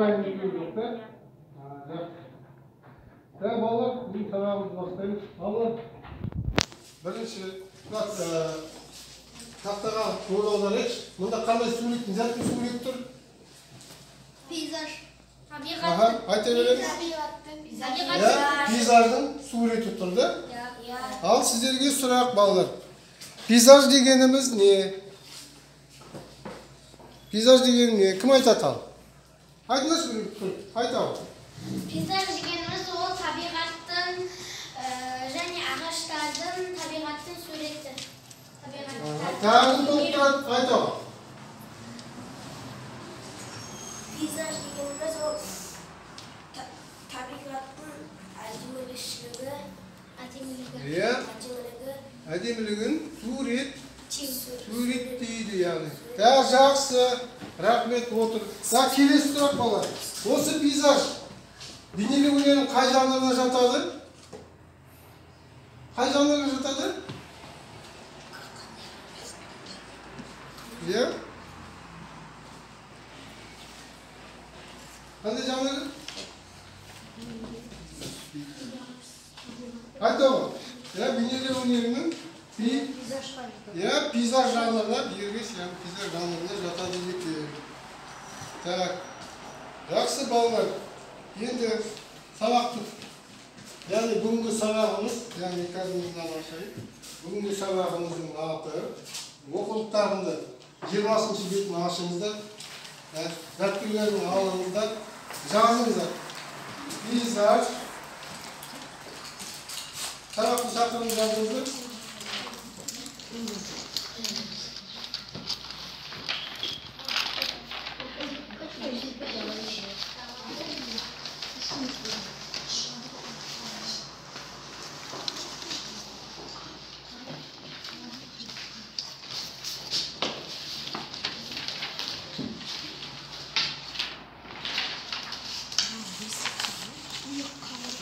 ағайын үйге да. Балалар, бұл сабағымызды бастаймыз. Балалар, бірінші тақтаға көз аударайық. Мұнда қандай суреттің, заттың сурет тұр? Пейзаж. Айта береміз. Пейзаждың суреті тұрды. Ал сіздерге сұрақ, балалар. Пейзаж дегеніміз не? Пейзаж деген не? Кім айтады ал? Айтыңыз, айтау. Пейзаж дегеніміз ол табиғаттың және ағаштардың табиғаттың суреті. Тағын толықтырады, айтау. Пейзаж дегеніміз ол табиғаттың әдемілігін суреттейді, яғни. Жақсы, рахмет, отыр. Келесі сұрақ балалар. Осы пейзаж бейнелеу өнерінің қай жанрына жатады? Қай жанрына жатады? Қандай жанры? Айтауы. Бейнелеу өнерінің пейзаж жанрына, пейзаж жанрына жатады екен. Так, жақсы балалар. Енді сабақты, яғни бүгінгі сабағымыз, яғни қазірімізден ашайық. Бүгінгі сабағымыздың аты оқулықтарында 20-шы бетін ашыңыздар, дәптерлердің алыңыздар, жазыңыздар. Пейзаж. Сабақты шақырын жазыңыздар.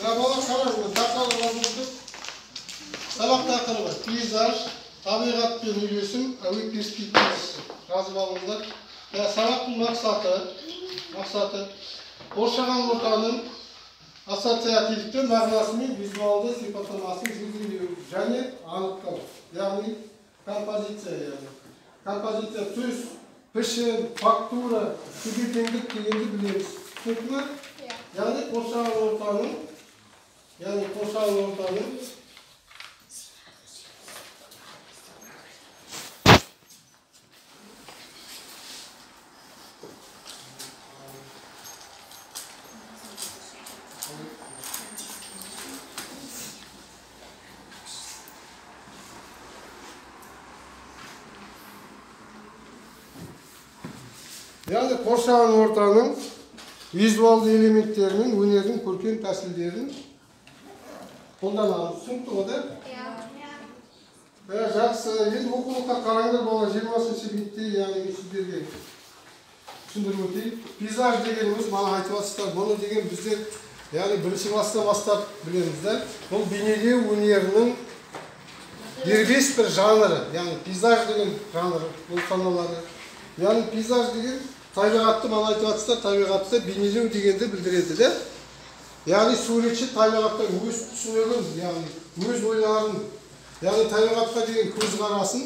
Балалар қараңыз, тақталы жазыңыздар. Сабақ тақырыбы пейзаж, табиғатпен үйлесім, әуе перспективасы. Жазып алыңыздар. Сабақтың мақсаты қоршаған ортаның ассоциативті мағынасы мен визуалды сипаттамасын жүргізу және анықтау. Яғни композиция. Композиция түс, пішін, фактура, тегеу-теңдік дегенді білеміз. Түсінікті ме? Яғни қоршаған ортаның визуалды элементтерінің, өнердің көркем тәсілдерін қолданамыз. Түсінікті ғой да? Жақсы, енді оқулыққа қараңдар балалар, 20-шы бетте, яғни сіздерге түсіндіріп өтейік. Пейзаж дегеніміз, мана айтып жатсыздар, бұны деген біздер, яғни бірінші класстан бастап білеміз да. Бұл бейнелеу өнерінің дербес бір жанры, яғни пейзаж деген жанры бұл саналады. Яғни пейзаж деген табиғатты, мана айтып жатсыздар, табиғатты бейнелеу дегенді білдіреді де. Яғни суретші табиғатта өз түсінігін, яғни өз ойларын, яғни табиғатқа деген көзқарасын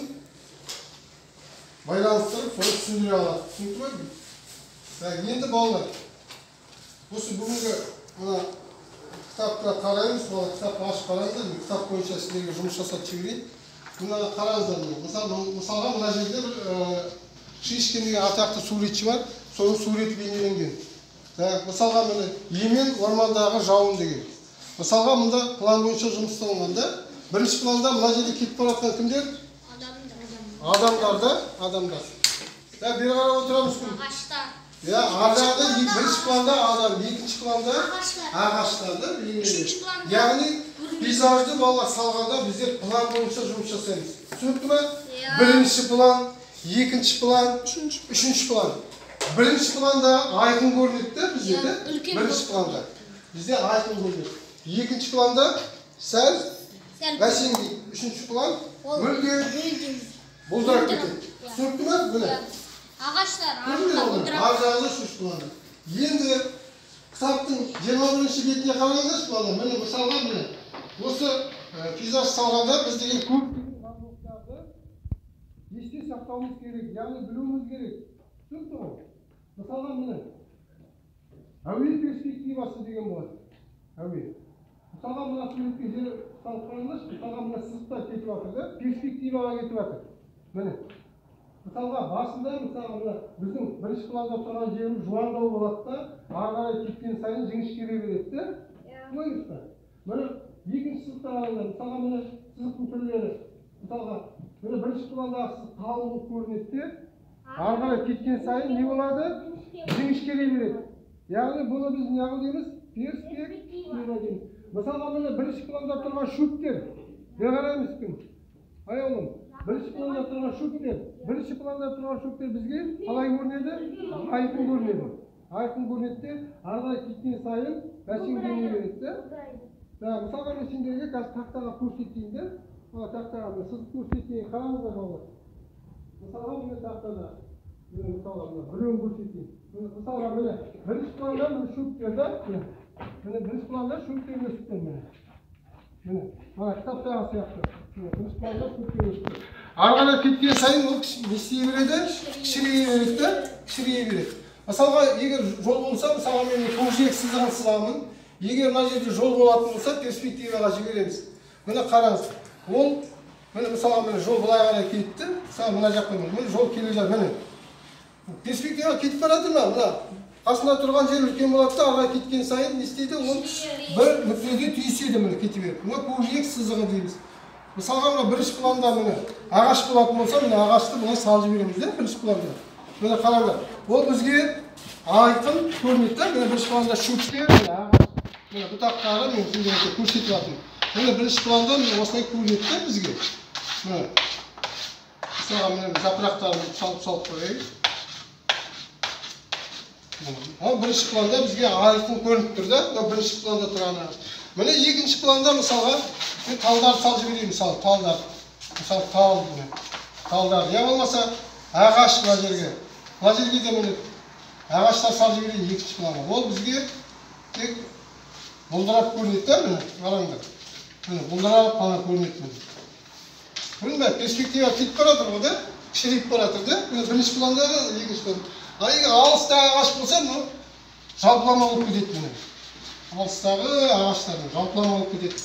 байланыстырып, соны түсіндіре алады. Түсінікті ме? Енді балалар, осы бүгінгі кітапқа қараймыз, кітапты ашып қараңыздар, кітап бойынша сіздерге жұмыс жасап жіберейін. Мына қараңыздар, мысалға мына жерде бір Шишкин деген атақты суретші бар, соның суреті бейнеленген. Мысалға міне емен ормандағы жауын деген. Мысалға мұнда план бойынша жұмысталғанда, бірінші планда мына жерде кетіп баратқан кімдер? Адамдар. Бері қарап отырамыз күн. Ағаштар. Ағаштар. Бірінші планда адам, екінші планда ағаштар. Яғни пейзажды балалар салғанда біздер план бойынша жұмыс жасаймыз. Түсінікті ме? Бірінші план, екінші план, үшінші план. Бірінші планда айқын көрінеді бізде. Бірінші планда бізде айқын көрінеді. Екінші планда сәл бәсеңдейді. Үшінші план мүлде бұлдырап кетеді. Түсінікті ме? Міне. Ағаштар. Ар жағында үшінші планда. Енді кітаптың 21-ші бетіне қараңыздаршы балалар. Міне мысалға міне. Осы пейзаж салғанда біз деген көптеген мазмұндарды есте сақтауымыз керек, яғни білуіміз керек. Түсінікті ғой? Мысалға міне. Әуе перспективасы деген болады. Әуе. Мысалға мына суретке жер салып қараңыздаршы. Мысалға мына сызықтар кетіп жатыр да, перспективаға кетіп жатыр. Міне. Мысалға басында мына біздің бірінші планда тұрған жеріміз жуандау болады да, ары қарай кеткен сайын жіңішкере береді да. Көрдіңіз бе? Міне екінші сызықтар арасында мысалға міне сызықтың түрлері. Мысалға міне бірінші пландағы сызық қалың болып көрінеді де, ары қарай кеткен сайын не болады? Жіңішкере береді. Яғни бұны біз неғыл дейміз? Перспектива дейміз. Мысалға міне бірінші планда тұрған шөптер. Не қараймыз кім? Аяулым. Бірінші планда тұрған шөптер бізге қалай көрінеді? Айқын көрінеді. Айқын көрінеді де, ары қарай кеткен сайын бәсеңдене береді де. Мысалға мен сендерге қазір тақтаға көрсетейін де. Тақтаға сызып көрсетейін. Қараңыздар балалар. Мысалға міне тақтада. Мысалға біреуін көрсетейін. Мысалға міне бірінші планда шөптер да. Міне бірінші планда шөптер өсіпті міне. Міне, кітаптағы сияқты. Бірінші планда шөптер өсіпті. Ары қарай кеткен сайын ол не істей береді? Кішірейе береді да, кішірейе береді. Мысалға, егер жол болса, мысалға мен көкжиек сызығын сызамын. Егер мына жерде жол болатын болса, перспективаға жібереміз. Міне қараңыз. Ол, міне мысалға міне жол былай қарай кетті. Мысалға мына жаққа міне жол келе жатыр. Міне. Перспективаға кетіп барады ма? Мына қасында тұрған жер үлкен болады да, арға кеткен сайын не істейді? Ол бір нүктеге түйіседі міне кете береді. Мына көкжиек сызығы дейміз. Мысалға мына бірінші планда міне ағаш болатын болса, міне ағашты бұны салып жібереміз де бірінші планда. Міне қараңдар. Ол бізге айқын көрінеді да. Міне бірінші планда шөптер, міне ағаш, міне бұтақтары мен сендерге көрсетіп жатырмын. Міне бірінші планда міне осылай көрінеді да бізге. Міне. Мысалға міне жапырақтарын салып қояйық. Бірінші планда бізге айқын көрініп тұр да. Бірінші планда тұрғаны. Міне екінші планда мысалға талдар салып жіберейін, мысалы талдар. Мысалы талдар. Я болмаса ағаш мына жерге. Мына жерге де міне ағаштар салып жіберейін екінші планға. Ол бізге тек бұлдырап көрінеді да, міне қараңдар. Міне бұлдырап қана көрінеді міне. Көрдің бе? Перспектива кетіп баратыр ғой да? Кішірейіп баратыр да? Бірінші пландағы екінші планда. Егер алыстағы ағаш болса, жалпылама болып кетеді міне. Алыстағы ағаштардың жалпылама болып кетеді.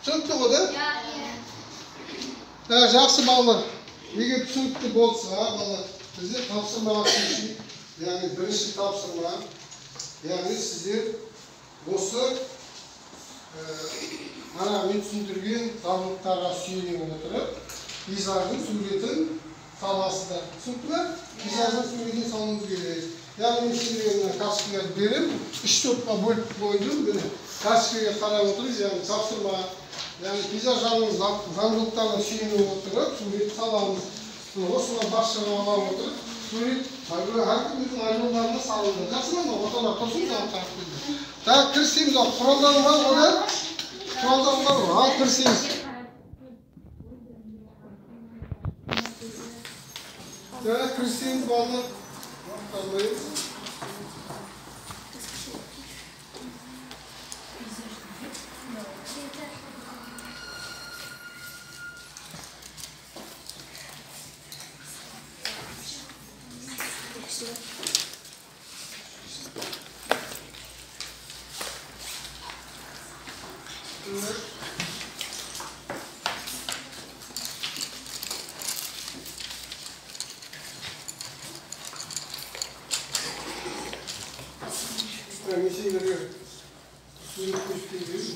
Түсінікті ғой да? Жақсы балалар. Егер түсінікті болса, балалар, бізде тапсырмаға көшейік. Яғни бірінші тапсырма. Яғни сіздер осы мен түсіндірген дағдылықтарға сүйене отырып, пейзаждың суретін саласыздар. Түсінікті ме? Пейзаждың суретін салуымыз керек. Яғни мен сіздерге кәсіпкерлерді беріп, 3 топқа бөліп қойдым. Кәсіпкерге қарап отырыңыз, яғни тапсырма. Яғни пейзаж заңдылықтарына сүйене отырып, сурет саламыз. Осыған басшыға ала отырып, сурет әркім өзінің айналдарына салынды. Жақсы ма? Ортада тұрсын саған қарап келді. Так, кірісеміз. Құралдарың бар ғой? Құралдарың бар ғой? Ал кірісеміз. Так, кірісеміз балдар. Қалмайыз. Meseleleri suyun üstündeyiz.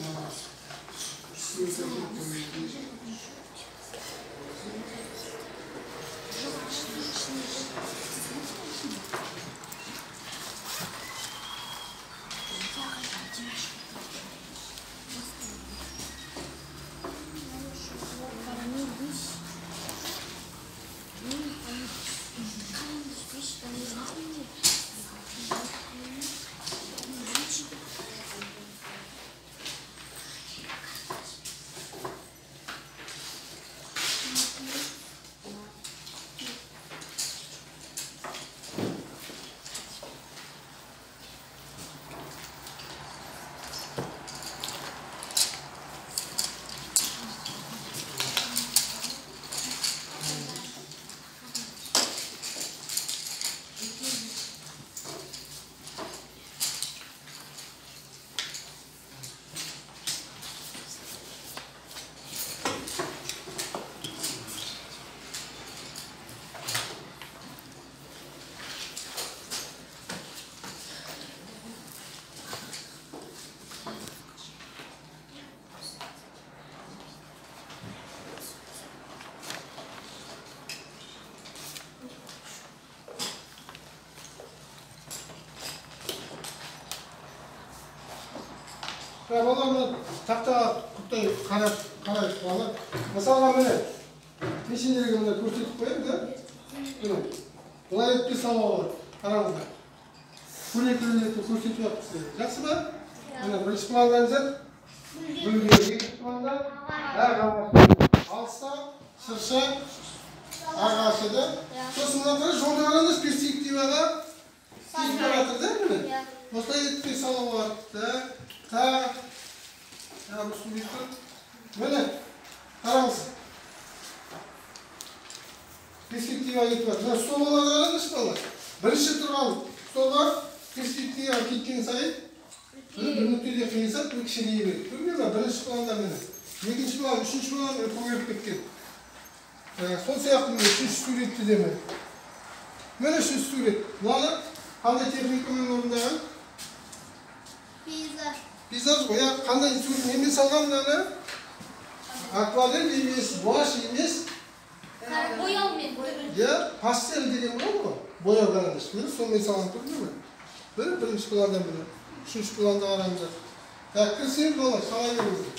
Баланы тақтаға құттай қарайық бала. Мысалға міне, нешендерге міне көрсетіп қояйын да? Міне, бұлай етпе салуға қараңыздар. Көретіп көрсетіп жатыр. Жақсы ба? Міне бірінші пландан жат. Бүлге екінші планда алыста, шырша, ағашы да. Сосын мына жолда қараңыз перспективада кетіп баратыр да міне. Осылай етпе салуға міне, қараңыз. Перспектива кетіп жатыр. Столға қараңыз бала. Бірінші тұрған столға перспектива кеткен сайын бір нүктеде қиылсақ, бір кішірейе береді. Көрмей ме? Бірінші планда міне. Екінші план, үшінші план көгеріп кеткен. Сол сияқты міне, үшінші суретті де міне. Міне үшінші сурет. Мынаны қандай техникамен орындаған? Пейзаж ғой, қандай сурет немен салған мынаны? Акварель емес, гуашь емес. Бояумен. Пастель деген болады ғой. Бояу қараңыз. Сонымен салған көрдіңіз ме? Бірінші пландан міне. Үшінші планда қараңыздар. Кірсеңіз болады, салай беріңіздер.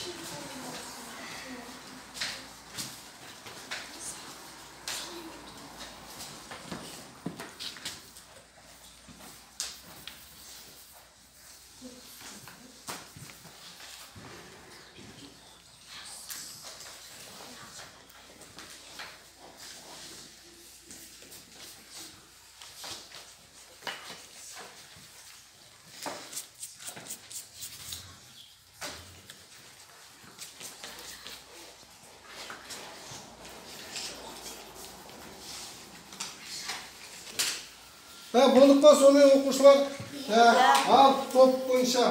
Болдық па сонымен оқушылар? Ал топ бойынша.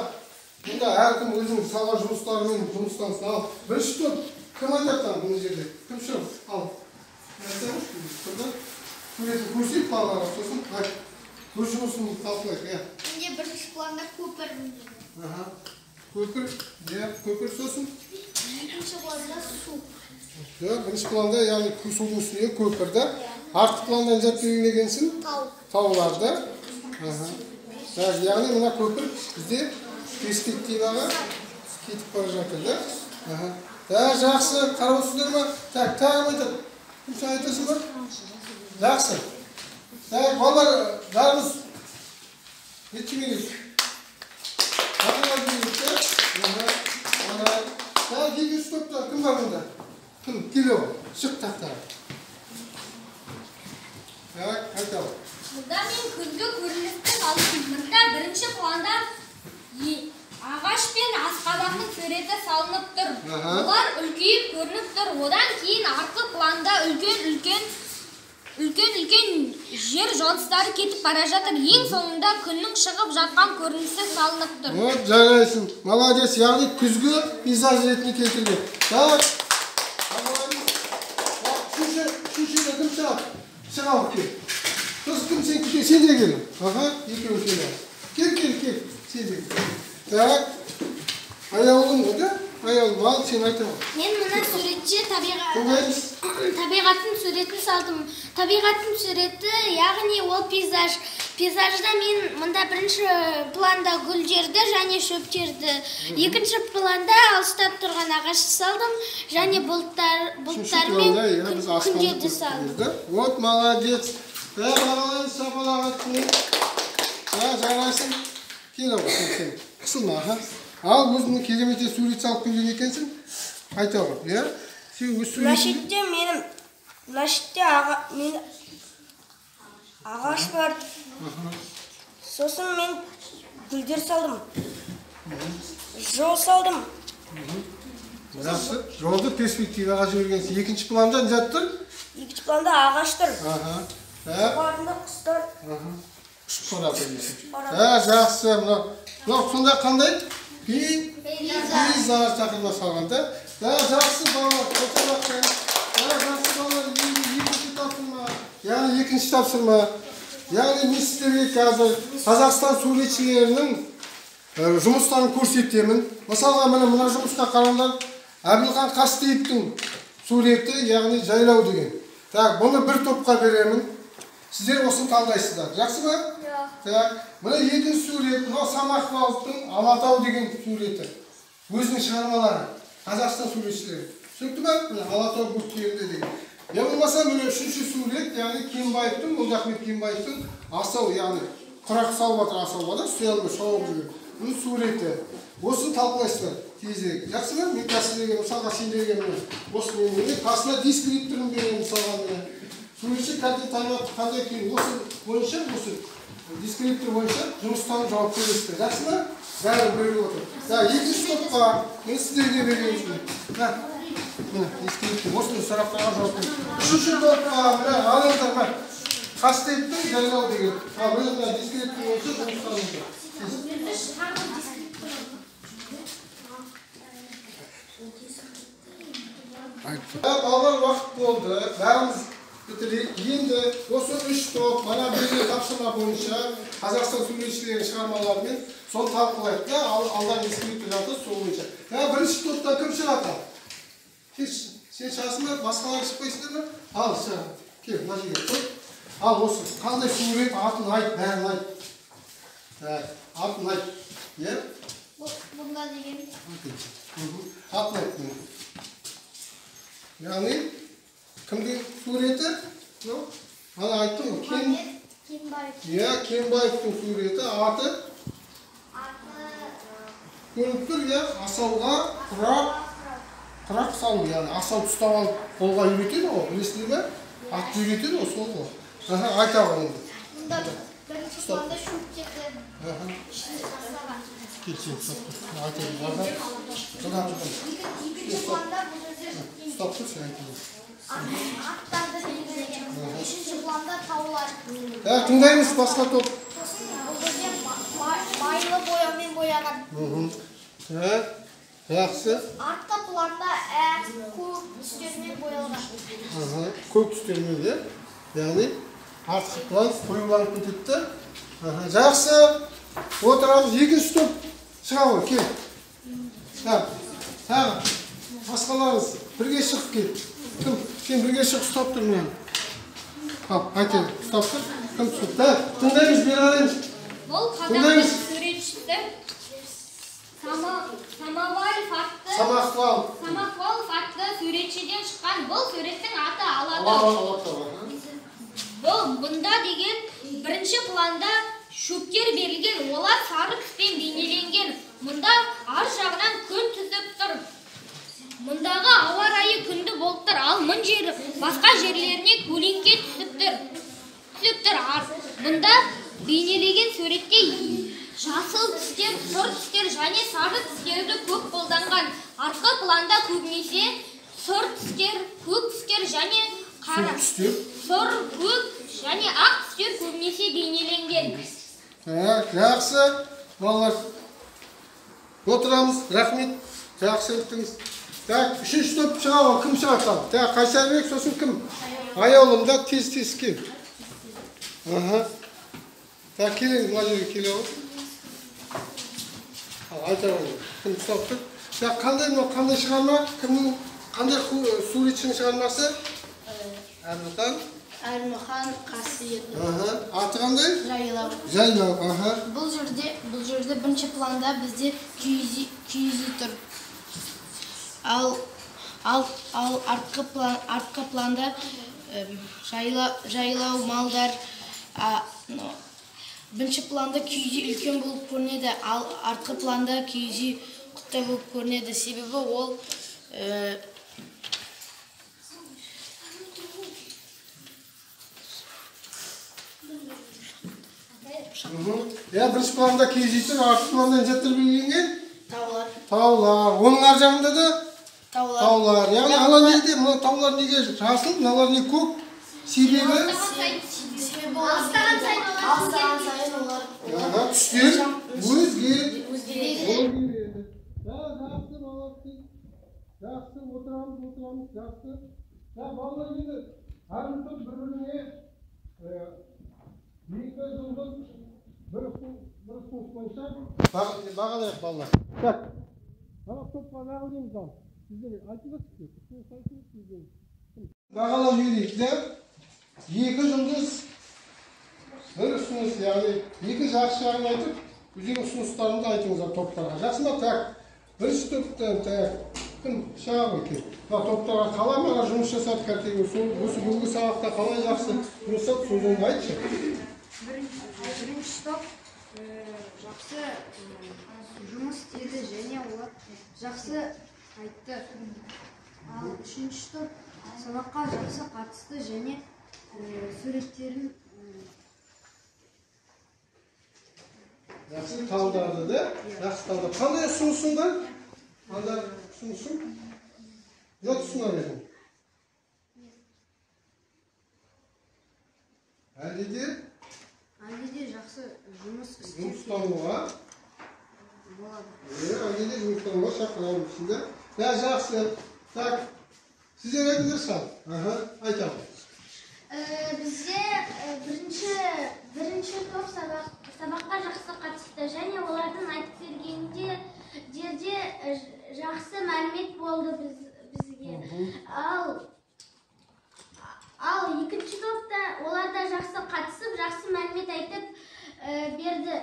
Бұнда әркім өзінің салған жұмыстарымен жұмыстансын. Ал бірінші топ кім айтақтан бұл жерде? Кім шығып? Ал. Суретін көрсек балаларға сосын. Көз жұмысын талқылайық. Менде бірінші планда көпір. Көпір сосын? Екінші планда су. Бірінші планда, яғни судың үстіне көпірді. Артық пландан жат белгілегенсің? Тауларды. Яғни мына көпір бізде перспективаға кетіп бара жатыр да? Жақсы, қарап отырсыздар ма? Тағым айтады. Кім сен айтасың ба? Жақсы. Балалар, бәріміз еттіме келді. Екінші топта кім бар мұнда? Кім? Келеу. Шық тақтаға. Айталы. Мұнда мен күнгі көріністі салдым. Мұнда бірінші планда ағаш пен асқабақтың суреті салынып тұр. Олар үлкейіп көрініп тұр. Одан кейін арғы планда үлкен жер жоныстары кетіп бара жатыр. Ең соңында күннің шығып жатқан көрінісі салынып тұр. Жарайсың. Молодец. Яғни күзгі пейзаж ретінде келтірген. Үшінші кім шығады? Шығалық кел. Сосын кім сен күте? Сен де келің. Екеуі келі. Кел. Сен де кел. Аяулым ғой да? Аяулым, ал сен айтамын. Мен мұна суретші табиғаттың суретін салдым. Табиғаттың суреті, яғни ол пейзаж. Пейзажда мен мұнда бірінші планда гүлдерді және шөптерді. Екінші планда алыстап тұрған ағашты салдым. және бұлттармен күндерді салдым. Вот, молодец. Балалар сапалаған. Жарайсың. Кел сен. Қысылма. Ал өзіңнің керемете сурет салып келген екенсің. Айта ғой, иә? Сен өз суретіңді... Мына шетте ағаш бар. Сосын мен гүлдер салдым. Жол салдым. Жақсы. Жолды перспективаға жібергенсің. Екінші планда не жаттыр? Екінші планда ағаш тұр. Жоғарында құстар. Ұшып барады дейсің. Жақсы. Сонда қандай? Пейзаж тақырыбына салған да? Жақсы балалар. Жақсы балалар. Яғни екінші тапсырма. Яғни не істерге қазір Қазақстан суретшілерінің жұмыстарын көрсетемін. Мысалға мына жұмысқа қараңдар. Әбілхан Қастеевтің суреті, яғни жайлау деген. Бұны бір топқа беремін. Сіздер осыны талдайсыздар. Жақсы ба? Мына екінші сурет, мына Самарқауовтың Алатау деген суреті. өзінің шығармалары, Қазақстан суретшілері. Түсінікті ме? Міне Алатау бөктерінде деген. Я болмаса міне үшінші сурет, яғни Кенбаевтың, Молдахмет Кенбаевтың асау, яғни құрақ салып жатыр асауға да, үстелге шауып жүрген. Бұл суреті. Осыны талқылайсыздар тезірек. Жақсы ма? Мен сіздерге мысалға сендерге осы менің қасына дескрипторын беремін мысалға міне. Суретші қандай кейін осы бойынша, осы дескриптор бойынша жұмыстан жауап бересіздер. Жақсы ма? Бәрі бөліп отыр. Екінші топқа мен сіздерге беремін. Дескриптор. Осыны сұрақтарға жауап беремін. Үшінші топқа алыңыздар ма? Қастеттің жайлау деген. Өзімде дескриптор бойынша жұмыстарыңыздар. Балалар уақыт болды, бәріміз бітірейік. Енді осы үш топ, мана берген тапсырма бойынша Қазақстан суретшілерінің шығармаларымен соны талқылайық та, алдан дескриптор жатыр, сол бойынша. Бірінші топтан кім шығады? Сен шығасың ба? Басқалар шықпайсыңдар ма? Ал, шыға. Кел, мына жерге тұр. Ал, осы қандай сурет, атын айт, бәрін айт. Атын айт. Е? Бұнда деген. Атын айт. Яғни, кімдің суреті? Ана айттым ғой, Кенбаев. Кенбаевтың суреті, аты? Көріп тұр, асауға құрақ салу, яғни асау ұстап алып қолға үйретеді ғой, білесіздер ме? Ат үйретеді ғой, сол ғой. Айта ғой енді. Бұнда бірінші планда шөптерді. Келсен, айтады. Екінші планда бұл жерде ұстап тұр, сен айтады. аттарды белгілеген. Үшінші планда таулар. Тыңдаймыз басқа топ. Бұл жерде майлы бояумен бояған. Жақсы. Артқы планда көк түстермен боялған. Көк түстермен де. Яғни артқы план қоюланып кетеді. Жақсы. Отырамыз. Екінші топ шыға ғой, кел. Тағы. Басқаларыңыз бірге шығып кел. Кім? Сен бірге шығып ұстап тұр мен. Айтайын, ұстап тұр. Кім тұр? Тыңдаймыз, бері қараймыз. Бұл Қазақстан суретшісі Самохвалов атты суретшіден шыққан. Бұл суреттің аты Алатау. Бұнда деген бірінші планда шөптер берілген, олар сары түспен бейнеленген. Мұнда ар жағынан күн түсіп тұр. Мұндағы ауа райы күнді болып тұр, ал мұн жері басқа жерлеріне көлеңке түсіп тұр. Мұнда бейнелеген суретте жасыл түстер, сұр түстер және сары түстерді көп қолданған. Арқа планда көбінесе сұр түстер, көк түстер және қара. Сұр, көк және ақ түстер көбінесе бейнеленген. Жақсы, балалар. Отырамыз, рахмет. Жақсы өттіңіз. Үшінші топ шыға, кім шығады? Қайсарбек, сосын кім? Аяулым да тез-тез кел. Келің, мына жерге келе ғой. Айта ғой, кім ұстап тұр? Қандай шығарма? Кімнің, қандай суретшінің шығармасы? Әрмұхан Қасиет. Аты қандай? Жайлау. Жайлау, Бұл жерде бірінші планда бізде киіз үй тұр. Ал артқы планда жайлау малдар. Бірінші планда киіз үй үлкен болып көрінеді, ал артқы планда киіз үй құттай болып көрінеді. Себебі ол бірінші планда киіз үй тұр, артқы планда жаттыр белгіленген? таулар. Оның ар жағында да? Таулар. Яғни ана неде, мына таулар неге жасыл, мыналар не көк? Себебі? Алыстаған сайын олар. Түстер өзгереді. Жақсы, отырамыз. Жақсы. Балалар енді, әрін топ бір-біріне екі жылдың бір ұсыныс бойынша бағалайық балалар. Топқа бағалаймыз ал. Сіздер айтыңыз. Бағалау жүйелейді. Екі жұлдыз бір ұсыныс, яғни екі жақсы жағын айтып, өзінің ұсыныстарыңды айтыңыздар топтарға. Жақсы ма? Бірінші топтан кім шағып екен. Топтарға қалай маған жұмыс жасады кәтегі, осы бүгінгі сабақта қалай жақсы жұмыс жасады, сөзіңді айтшы. Бірінші топ жақсы жұмыс істеді және олар жақсы айтты. Ал үшінші топ сабаққа жақсы қатысты және суреттерін Жақсы талдарды да? Жақсы талдарды. Қандай ұсынысыңдар? Қандай ұсынысың? Не ұсынар едің? Әлде де жақсы жұмыс істеп жұмыстануға болады. әлде де жұмыстануға шақырамын ішінде. Жақсы. Так, сіздер айтыңдаршы. Айтамын. Бізде бірінші топ сабаққа жақсы қатысты және олардың айтып бергенде жерде жақсы мәлімет болды бізге. Ал екінші топта олар да жақсы қатысып, жақсы мәлімет айтып берді.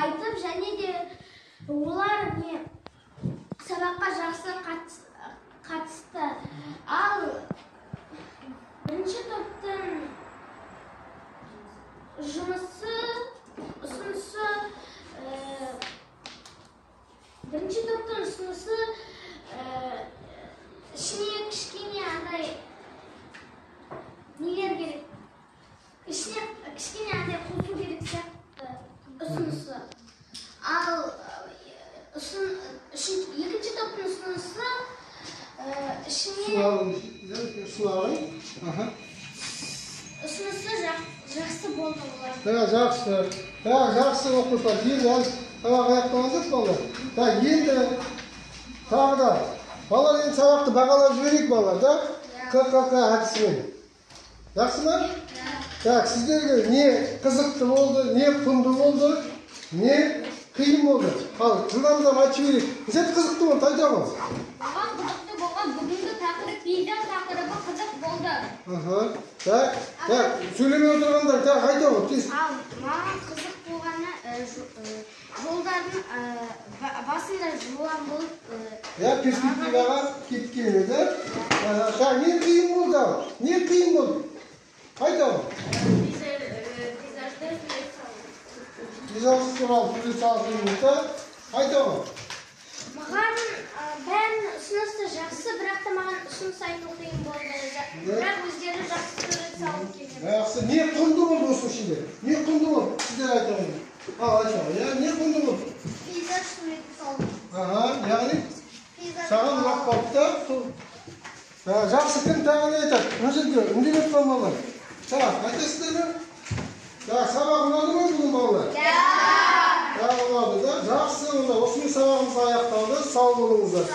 Айтып және де олар сабаққа жақсы қатысты. Ал бірінші топтың ұсынысы ішіне кішкене андай нелер керек. Ішіне кішкене андай қосу керек сияқты ұсынысы. Ал екінші топтың ұсынысы ішіне ұсынысы жақсы болды олар. Жақсы оқушылар. Енді сабақ аяқталған жоқ балалар. Енді тағы да балалар енді сабақты бағалап жіберейік балалар да? ККК әдісімен. Жақсы ма? Сіздерге не қызықты болды, не құнды болды, не қиын болды. Ал жылдамдап айтып жіберейік. Сен қызықты болды, айтамын. Маған қызықты болған бүгінгі тақырып пейзаж тақырыбы қызық болды. Сөйлемей отырғандар, айтамын. Ал маған қызық болғаны жолдардың басында жуан болып перспективаға кеткені де. Не қиын болды? Не қиын болды? Айтамын. Пейзаж туралы сурет салғанымызда айтамын. маған бәрін ұсынысы жақсы, бірақ та маған ұсыныс айту қиын болды. Бірақ өздері жақсы сурет салып келді. Жақсы. Не құнды болды осы ішінде? Не құнды болды? Сіздер айтамын. Айтамын. Не құнды болды? Пейзаж суреті салып. Яғни саған ұнап қалыпты. Жақсы кім тағы не айтады? Мына жерге үндемей қалмалар. Айтасыздар ма? Сабақ ұнады ма бүгін балалар? Ұнады да. Жақсы, осымен сабағымыз аяқталды. Сау болыңыздар.